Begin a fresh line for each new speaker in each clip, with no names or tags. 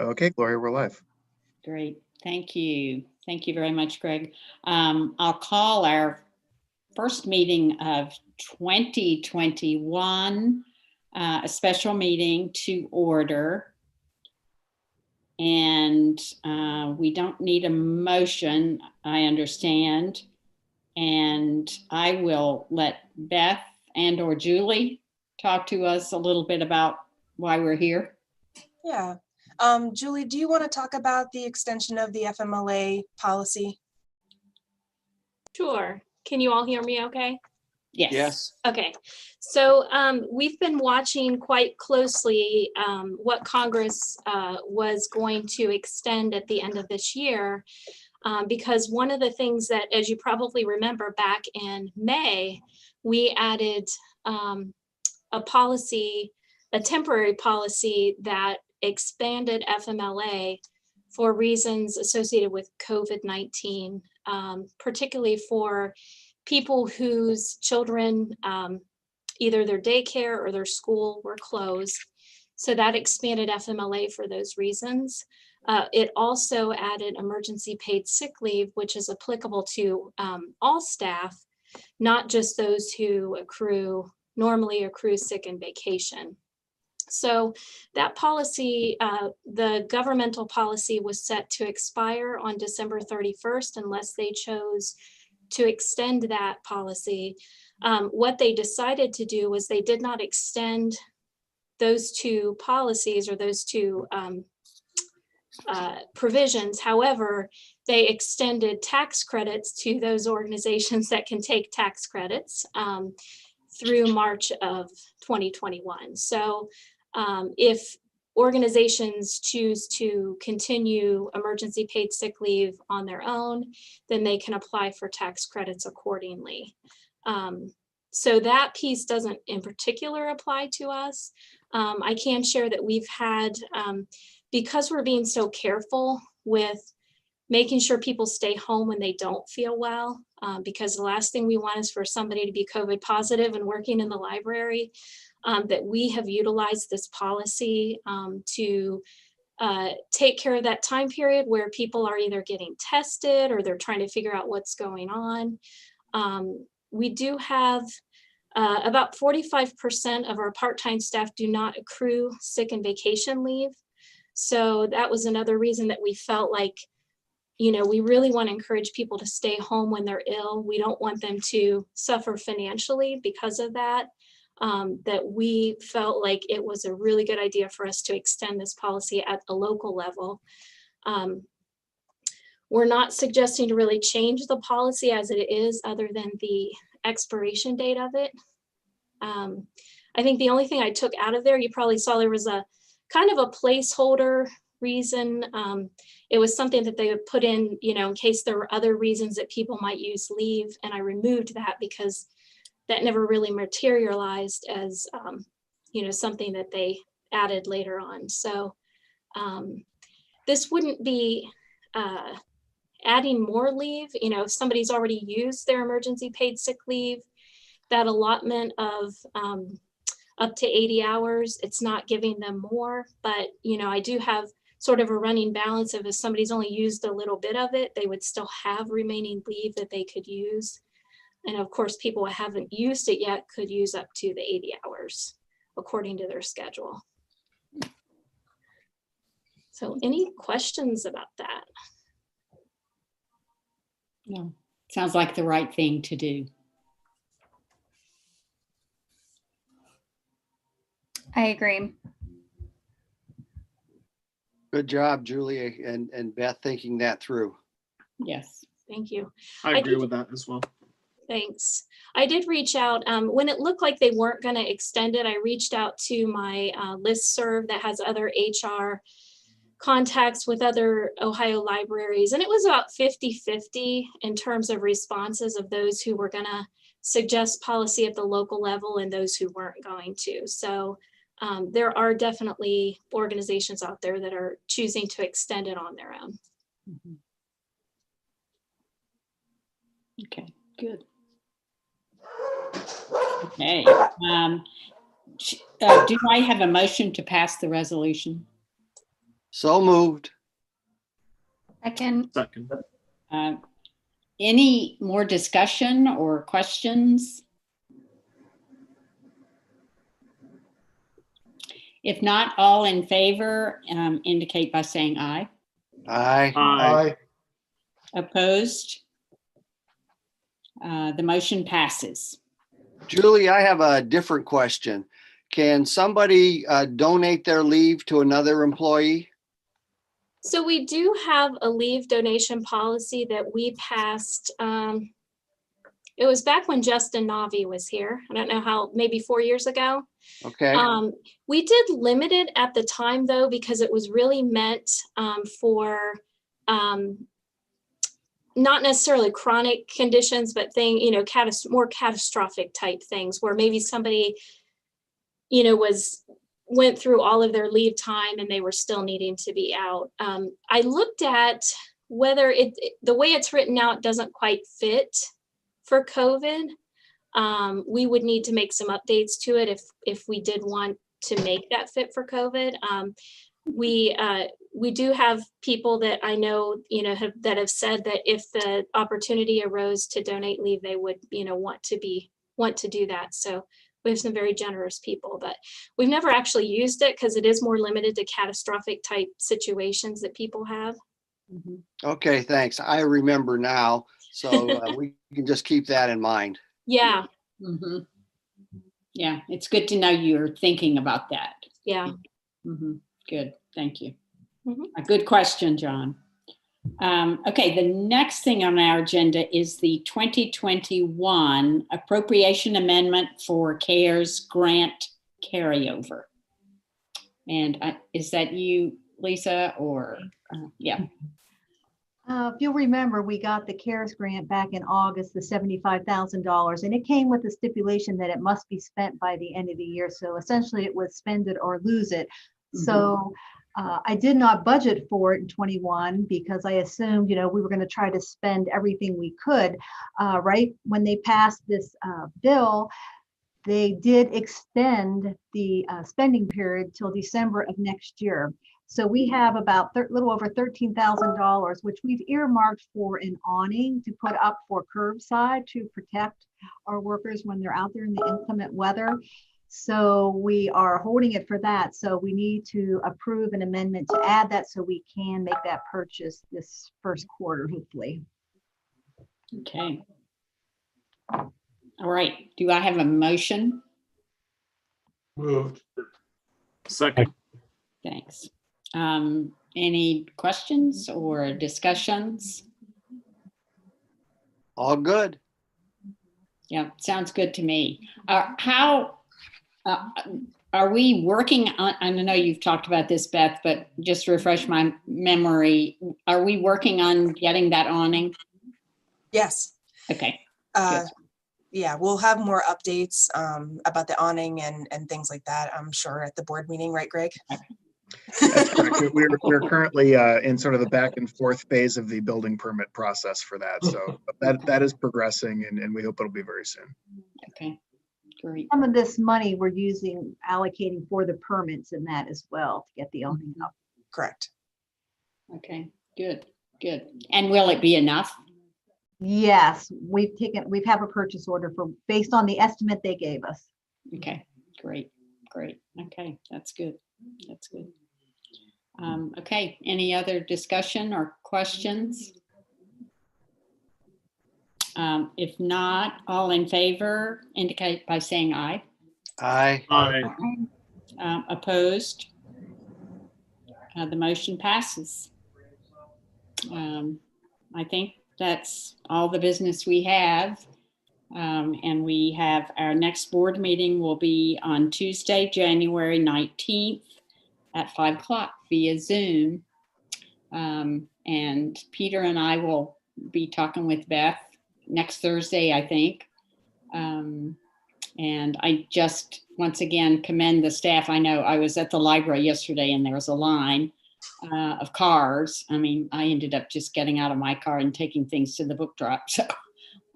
Okay, Gloria, we're live.
Great. Thank you. Thank you very much, Greg. I'll call our first meeting of 2021, a special meeting to order. And we don't need a motion, I understand. And I will let Beth and or Julie talk to us a little bit about why we're here.
Yeah. Julie, do you want to talk about the extension of the FMLA policy?
Sure. Can you all hear me okay?
Yes.
Yes.
Okay. So we've been watching quite closely what Congress was going to extend at the end of this year, because one of the things that, as you probably remember, back in May, we added a policy, a temporary policy that expanded FMLA for reasons associated with COVID-19, particularly for people whose children, either their daycare or their school were closed. So that expanded FMLA for those reasons. It also added emergency paid sick leave, which is applicable to all staff, not just those who normally accrue sick and vacation. So that policy, the governmental policy, was set to expire on December 31st unless they chose to extend that policy. What they decided to do was they did not extend those two policies or those two provisions. However, they extended tax credits to those organizations that can take tax credits through March of 2021. So if organizations choose to continue emergency paid sick leave on their own, then they can apply for tax credits accordingly. So that piece doesn't in particular apply to us. I can share that we've had, because we're being so careful with making sure people stay home when they don't feel well, because the last thing we want is for somebody to be COVID positive and working in the library, that we have utilized this policy to take care of that time period where people are either getting tested or they're trying to figure out what's going on. We do have about 45% of our part-time staff do not accrue sick and vacation leave. So that was another reason that we felt like, you know, we really want to encourage people to stay home when they're ill. We don't want them to suffer financially because of that. That we felt like it was a really good idea for us to extend this policy at a local level. We're not suggesting to really change the policy as it is, other than the expiration date of it. I think the only thing I took out of there, you probably saw there was a kind of a placeholder reason. It was something that they would put in, you know, in case there were other reasons that people might use leave. And I removed that because that never really materialized as, you know, something that they added later on. So this wouldn't be adding more leave. You know, if somebody's already used their emergency paid sick leave, that allotment of up to 80 hours, it's not giving them more. But, you know, I do have sort of a running balance of if somebody's only used a little bit of it, they would still have remaining leave that they could use. And of course, people who haven't used it yet could use up to the 80 hours according to their schedule. So any questions about that?
No, sounds like the right thing to do.
I agree.
Good job, Julie and Beth, thinking that through.
Yes.
Thank you.
I agree with that as well.
Thanks. I did reach out when it looked like they weren't going to extend it. I reached out to my listserv that has other HR contacts with other Ohio libraries, and it was about 50-50 in terms of responses of those who were going to suggest policy at the local level and those who weren't going to. So there are definitely organizations out there that are choosing to extend it on their own.
Mm-hmm. Okay, good. Okay. Do I have a motion to pass the resolution?
So moved.
Second.
Second.
Any more discussion or questions? If not, all in favor indicate by saying aye.
Aye.
Aye.
Opposed? The motion passes.
Julie, I have a different question. Can somebody donate their leave to another employee?
So we do have a leave donation policy that we passed. It was back when Justin Navi was here. I don't know how, maybe 4 years ago.
Okay.
We did limit it at the time though, because it was really meant for not necessarily chronic conditions, but more catastrophic type things where maybe somebody, went through all of their leave time and they were still needing to be out. I looked at whether the way it's written out doesn't quite fit for COVID. We would need to make some updates to it if we did want to make that fit for COVID. We do have people that I know, that have said that if the opportunity arose to donate leave, they would, want to do that. So we have some very generous people, but we've never actually used it because it is more limited to catastrophic type situations that people have.
Okay, thanks. I remember now. So we can just keep that in mind.
Yeah,
Mhm. Yeah, it's good to know you're thinking about that.
yeah.
Good, thank you.
Mhm.
A good question, John. Okay, the next thing on our agenda is the 2021 appropriation amendment for CARES grant carryover. And is that you, Lisa, or yeah?
If you'll remember, we got the CARES grant back in August, the $75,000, and it came with the stipulation that it must be spent by the end of the year. So essentially it was spend it or lose it. So I did not budget for it in 21 because I assumed, we were going to try to spend everything we could. Right when they passed this bill, they did extend the spending period till December of next year. So we have about a little over $13,000, which we've earmarked for an awning to put up for curbside to protect our workers when they're out there in the inclement weather. So we are holding it for that. So we need to approve an amendment to add that so we can make that purchase this first quarter, hopefully.
Okay. All right, do I have a motion?
Moved. Second.
Thanks. Any questions or discussions?
All good.
Yeah, sounds good to me. How are we working on, I know you've talked about this, Beth, but just to refresh my memory, are we working on getting that awning?
Yes.
Okay.
Yeah, we'll have more updates about the awning and things like that, I'm sure, at the board meeting, right, Greg?
That's correct. We're currently in sort of the back and forth phase of the building permit process for that. So that is progressing and we hope it'll be very soon.
Okay, great.
Some of this money we're allocating for the permits and that as well to get the awning up.
Correct.
Okay, good. And will it be enough?
Yes, we have a purchase order based on the estimate they gave us.
Okay, great. Okay, that's good. Okay, any other discussion or questions? If not, all in favor indicate by saying aye.
Aye.
Aye.
Opposed? The motion passes. I think that's all the business we have. And we have our next board meeting will be on Tuesday, January 19th at 5 o'clock via Zoom. And Peter and I will be talking with Beth next Thursday, I think. And I just, once again, commend the staff. I know I was at the library yesterday and there was a line of cars. I mean, I ended up just getting out of my car and taking things to the book drop. So,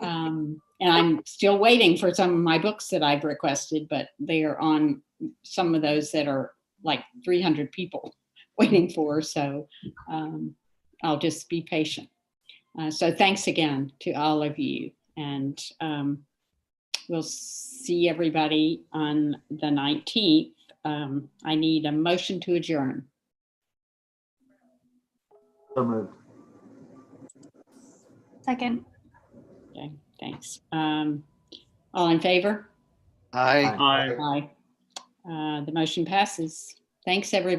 and I'm still waiting for some of my books that I've requested, but they are on some of those that are like 300 people waiting for. So I'll just be patient. So thanks again to all of you. And we'll see everybody on the 19th. I need a motion to adjourn.
So moved.
Second.
Okay, thanks. All in favor?
Aye.
Aye.
Aye. The motion passes. Thanks, everybody.